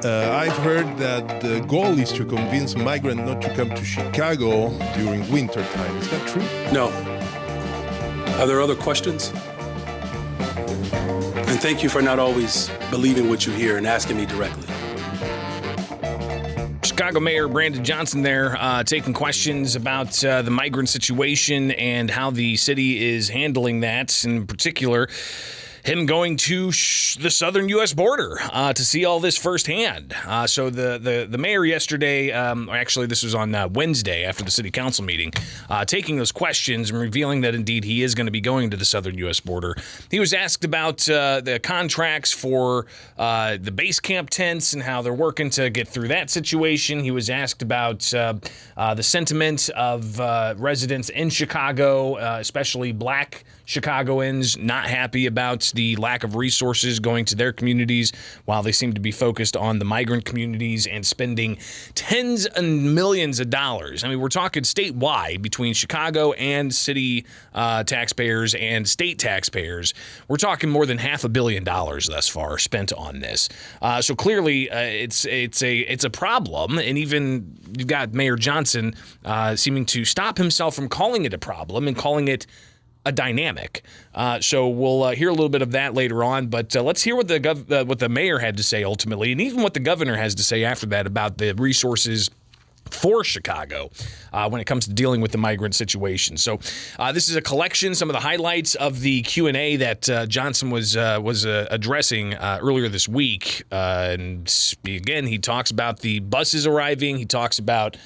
I've heard that the goal is to convince migrants not to come to Chicago during winter time. Is that true? No. Are there other questions? And thank you for not always believing what you hear and asking me directly. Chicago Mayor Brandon Johnson there taking questions about the migrant situation and how the city is handling that. In particular, him going to the southern U.S. border to see all this firsthand. So the mayor yesterday, actually this was on Wednesday after the city council meeting, taking those questions and revealing that indeed he is going to be going to the southern U.S. border. He was asked about the contracts for the base camp tents and how they're working to get through that situation. He was asked about the sentiment of residents in Chicago, especially black Chicagoans, not happy about the lack of resources going to their communities while they seem to be focused on the migrant communities and spending tens of millions of dollars. I mean, we're talking statewide between Chicago and city taxpayers and state taxpayers. We're talking more than $500 million thus far spent on this. So clearly it's a problem. And even you've got Mayor Johnson seeming to stop himself from calling it a problem and calling it a dynamic. So we'll hear a little bit of that later on, but let's hear what the mayor had to say ultimately, and even what the governor has to say after that about the resources for Chicago when it comes to dealing with the migrant situation. So this is a collection, some of the highlights of the Q&A that Johnson was addressing earlier this week. And again, he talks about the buses arriving. He talks about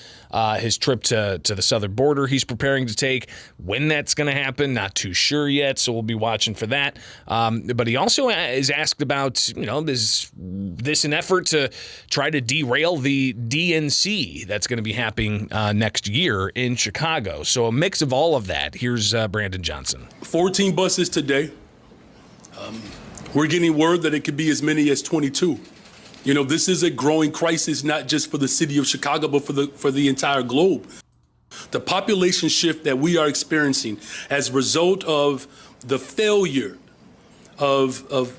his trip to the southern border he's preparing to take. When that's going to happen, not too sure yet, so we'll be watching for that. But he also is asked about, this an effort to try to derail the DNC that's going to be happening next year in Chicago. So a mix of all of that. Here's Brandon Johnson. 14 buses today. We're getting word that it could be as many as 22. This is a growing crisis, not just for the city of Chicago, but for the entire globe. The population shift that we are experiencing as a result of the failure of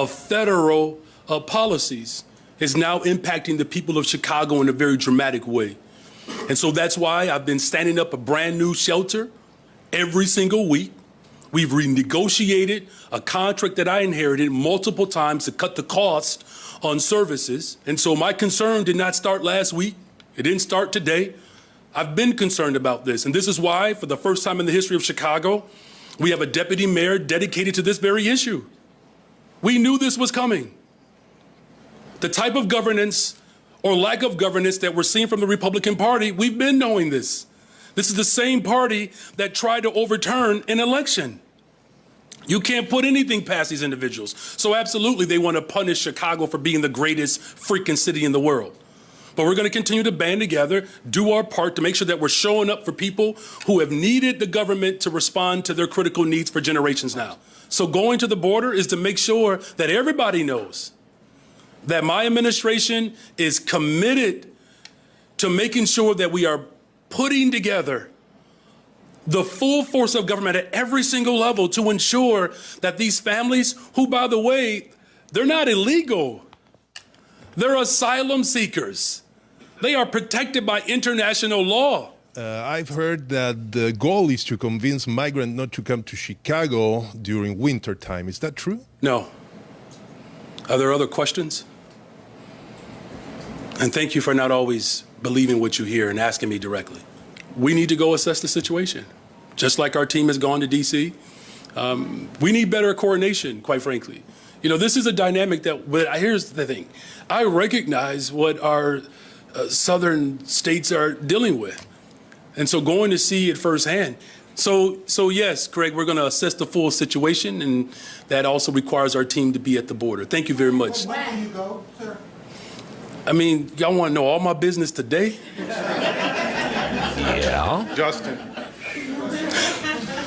federal policies is now impacting the people of Chicago in a very dramatic way. And so that's why I've been standing up a brand new shelter every single week. We've renegotiated a contract that I inherited multiple times to cut the cost on services. And so my concern did not start last week. It didn't start today. I've been concerned about this. And this is why, for the first time in the history of Chicago, we have a deputy mayor dedicated to this very issue. We knew this was coming. The type of governance or lack of governance that we're seeing from the Republican Party, we've been knowing this. This is the same party that tried to overturn an election. You can't put anything past these individuals. So absolutely, they want to punish Chicago for being the greatest freaking city in the world. But we're going to continue to band together, do our part to make sure that we're showing up for people who have needed the government to respond to their critical needs for generations now. So going to the border is to make sure that everybody knows that my administration is committed to making sure that we are putting together the full force of government at every single level to ensure that these families, who, by the way, they're not illegal. They're asylum seekers. They are protected by international law. I've heard that the goal is to convince migrants not to come to Chicago during winter time. Is that true? No. Are there other questions? And thank you for not always believing what you hear and asking me directly. We need to go assess the situation. Just like our team has gone to D.C., we need better coordination, quite frankly. This is a dynamic but here's the thing. I recognize what our southern states are dealing with. And so going to see it firsthand. So yes, Craig, we're going to assess the full situation, and that also requires our team to be at the border. Thank you very much. Well, when do you go, sir? I mean, y'all want to know all my business today? Yeah. Justin.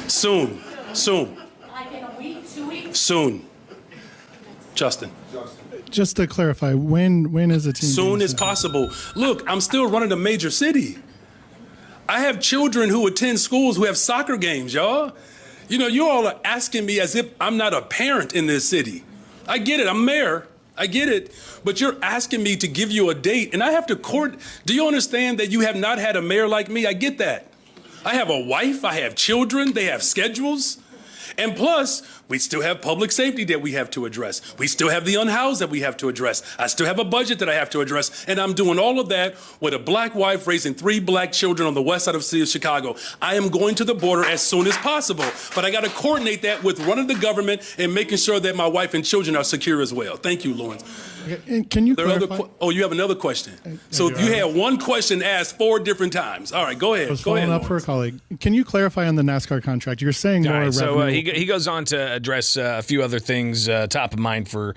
Soon. Like in a week, 2 weeks? Soon. Justin. Just to clarify, when is the team? Soon as possible. Look, I'm still running a major city. I have children who attend schools who have soccer games, y'all. You all are asking me as if I'm not a parent in this city. I get it. I'm mayor. I get it. But you're asking me to give you a date, and I have to court. Do you understand that you have not had a mayor like me? I get that. I have a wife. I have children. They have schedules. And plus, we still have public safety that we have to address. We still have the unhoused that we have to address. I still have a budget that I have to address. And I'm doing all of that with a black wife raising 3 black children on the west side of the city of Chicago. I am going to the border as soon as possible. But I got to coordinate that with running the government and making sure that my wife and children are secure as well. Thank you, Lawrence. Okay, and can you There are clarify? you have another question. So do. you had one question asked 4 different times. All right, go ahead. I was Go ahead, following up for a Lawrence. colleague. Can you clarify on the NASCAR contract? You're saying All more right, so revenue. he goes on to address a few other things top of mind for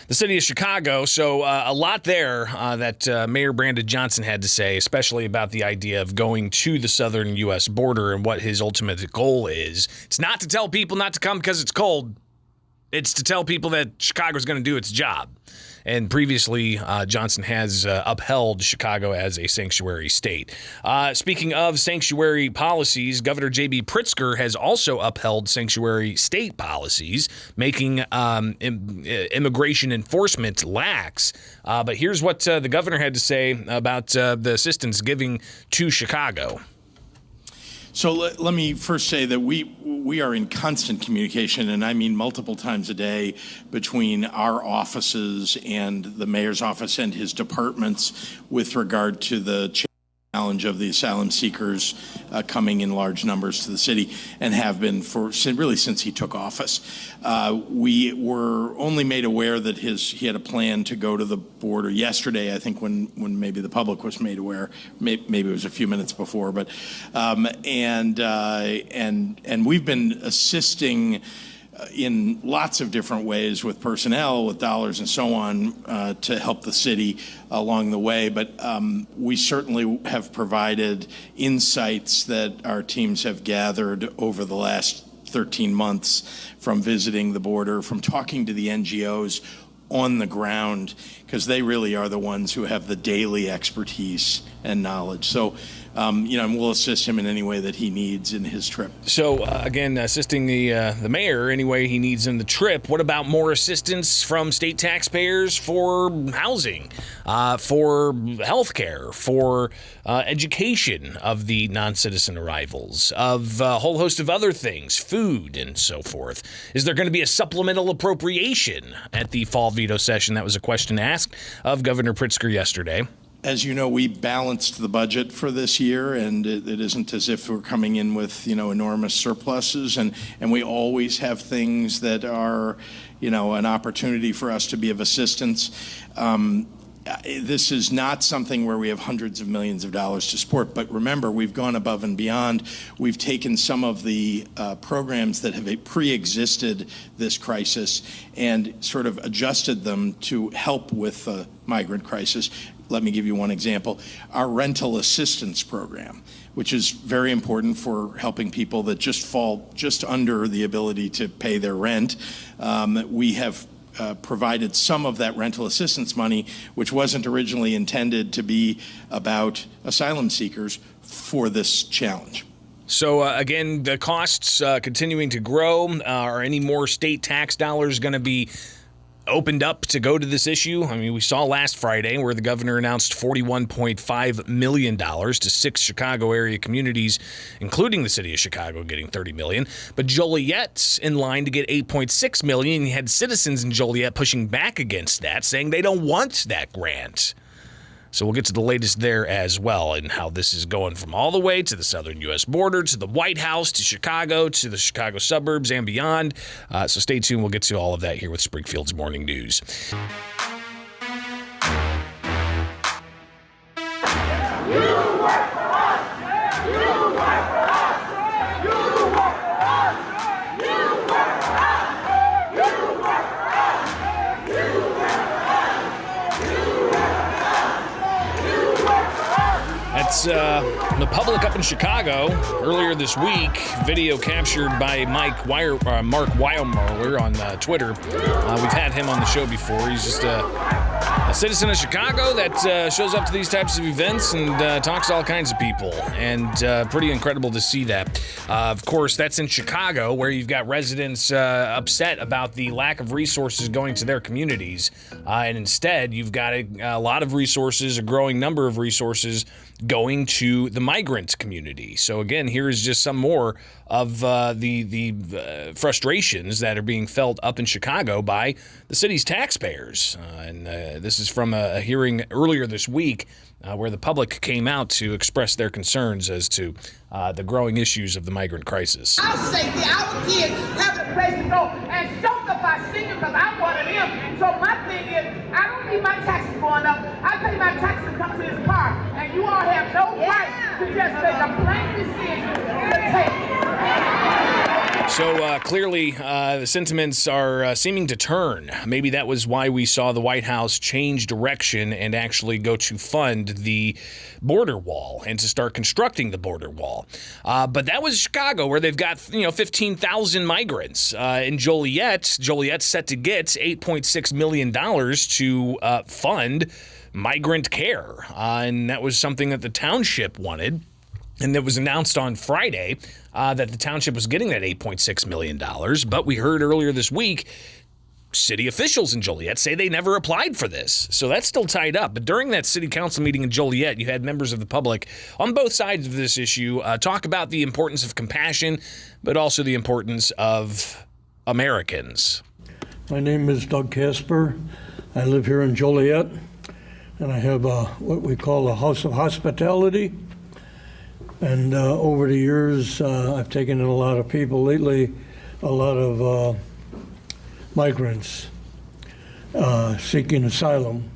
the city of Chicago. So a lot there that Mayor Brandon Johnson had to say, especially about the idea of going to the southern U.S. border and what his ultimate goal is. It's not to tell people not to come because it's cold. It's to tell people that Chicago's going to do its job. And previously, Johnson has upheld Chicago as a sanctuary state. Speaking of sanctuary policies, Governor J.B. Pritzker has also upheld sanctuary state policies, making immigration enforcement lax. But here's what the governor had to say about the assistance giving to Chicago. So let me first say that we are in constant communication, and I mean multiple times a day, between our offices and the mayor's office and his departments with regard to the challenge of the asylum seekers coming in large numbers to the city, and have been really since he took office. We were only made aware that he had a plan to go to the border yesterday, I think, when maybe the public was made aware. Maybe it was a few minutes before, but and we've been assisting in lots of different ways with personnel, with dollars and so on, to help the city along the way. But we certainly have provided insights that our teams have gathered over the last 13 months from visiting the border, from talking to the NGOs on the ground, because they really are the ones who have the daily expertise and knowledge. So, and we'll assist him in any way that he needs in his trip. So, again, assisting the mayor any way he needs in the trip. What about more assistance from state taxpayers for housing, for health care, for education of the non-citizen arrivals, of a whole host of other things, food and so forth? Is there going to be a supplemental appropriation at the fall veto session? That was a question asked of Governor Pritzker yesterday. As you know, we balanced the budget for this year, and it isn't as if we're coming in with, enormous surpluses, and we always have things that are, an opportunity for us to be of assistance. This is not something where we have hundreds of millions of dollars to support, but remember, we've gone above and beyond. We've taken some of the programs that have pre-existed this crisis and sort of adjusted them to help with the migrant crisis. Let me give you one example. Our rental assistance program, which is very important for helping people that just fall just under the ability to pay their rent. We have provided some of that rental assistance money, which wasn't originally intended to be about asylum seekers, for this challenge. So, again, the costs continuing to grow. Are any more state tax dollars going to be opened up to go to this issue? I mean, we saw last Friday where the governor announced $41.5 million to 6 Chicago area communities, including the city of Chicago getting $30 million. But Joliet's in line to get $8.6 million. You had citizens in Joliet pushing back against that, saying they don't want that grant. So we'll get to the latest there as well, and how this is going from all the way to the southern U.S. border, to the White House, to Chicago, to the Chicago suburbs and beyond. So stay tuned. We'll get to all of that here with Springfield's Morning News. That's the public up in Chicago earlier this week. Video captured by Mark Weilmerler on Twitter. We've had him on the show before. He's just A citizen of Chicago that shows up to these types of events and talks to all kinds of people, and pretty incredible to see that. Of course, that's in Chicago, where you've got residents upset about the lack of resources going to their communities, and instead you've got a lot of resources, a growing number of resources going to the migrant community. So again, here is just some more of the frustrations that are being felt up in Chicago by the city's taxpayers. And this is from a hearing earlier this week where the public came out to express their concerns as to the growing issues of the migrant crisis. Our safety, our kids have a place to go and soak up our senior because I'm one of them. So my thing is, I don't need my taxes going up. I pay my taxes to come to this park, and you all have no right to just make a plain decision to take. So clearly, the sentiments are seeming to turn. Maybe that was why we saw the White House change direction and actually go to fund the border wall and to start constructing the border wall. But that was Chicago, where they've got 15,000 migrants. In Joliet's set to get $8.6 million to fund migrant care, and that was something that the township wanted. And it was announced on Friday that the township was getting that $8.6 million. But we heard earlier this week, city officials in Joliet say they never applied for this. So that's still tied up. But during that city council meeting in Joliet, you had members of the public on both sides of this issue talk about the importance of compassion, but also the importance of Americans. My name is Doug Casper. I live here in Joliet, and I have what we call a house of hospitality. And over the years, I've taken in a lot of people. Lately, a lot of migrants seeking asylum.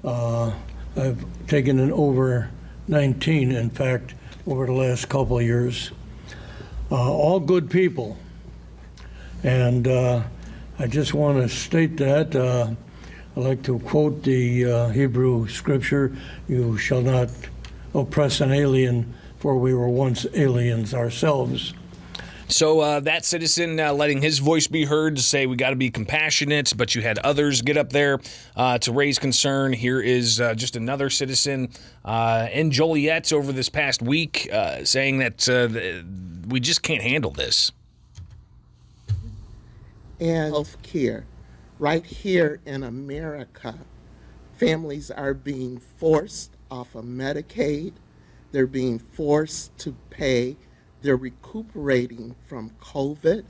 I've taken in over 19, in fact, over the last couple of years. All good people. And I just want to state that. I like to quote the Hebrew scripture, "You shall not oppress an alien, for we were once aliens ourselves." So that citizen letting his voice be heard to say we got to be compassionate, but you had others get up there to raise concern. Here is just another citizen in Joliet over this past week saying that we just can't handle this. And health care. Right here in America, families are being forced off of Medicaid. They're being forced to pay. They're recuperating from COVID.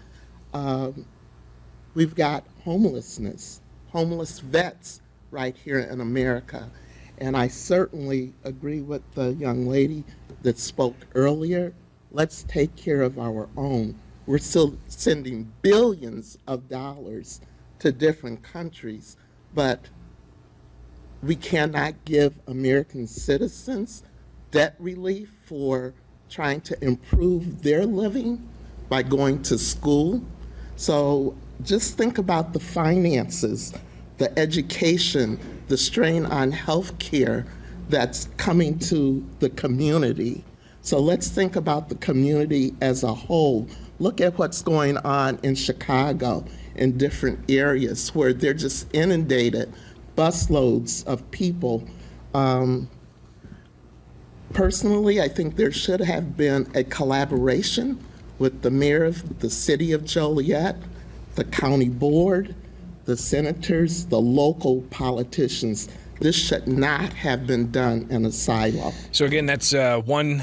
We've got homelessness, homeless vets right here in America. And I certainly agree with the young lady that spoke earlier. Let's take care of our own. We're still sending billions of dollars to different countries, but we cannot give American citizens debt relief for trying to improve their living by going to school. So just think about the finances, the education, the strain on health care that's coming to the community. So let's think about the community as a whole. Look at what's going on in Chicago in different areas where they're just inundated, busloads of people. Personally, I think there should have been a collaboration with the mayor of the city of Joliet, the county board, the senators, the local politicians. This should not have been done in a silo. So again, that's one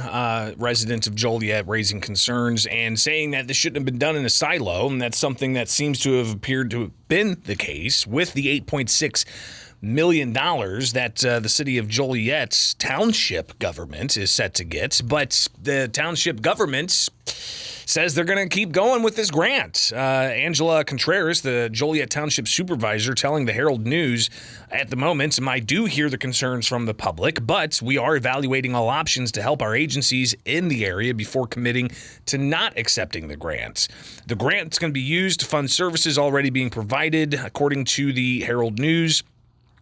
resident of Joliet raising concerns and saying that this shouldn't have been done in a silo, and that's something that seems to have appeared to have been the case with the $8.6 million that the city of Joliet's township government is set to get. But the township government says they're going to keep going with this grant. Angela Contreras, the Joliet Township supervisor, telling the Herald News at the moment, I do hear the concerns from the public, but we are evaluating all options to help our agencies in the area before committing to not accepting the grant. The grant is going to be used to fund services already being provided, according to the Herald News.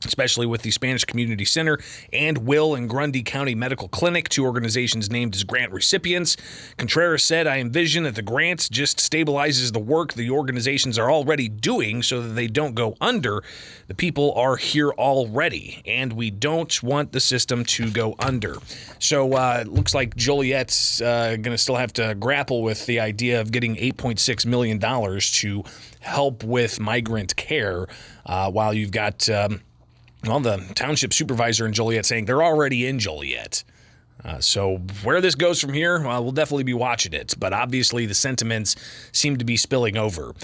especially with the Spanish Community Center and Will and Grundy County Medical Clinic, two organizations named as grant recipients. Contreras said, I envision that the grant just stabilizes the work the organizations are already doing so that they don't go under. The people are here already, and we don't want the system to go under. So it looks like Joliet's going to still have to grapple with the idea of getting $8.6 million to help with migrant care while you've got... the township supervisor in Joliet saying they're already in Joliet. So where this goes from here, well, we'll definitely be watching it. But obviously the sentiments seem to be spilling over.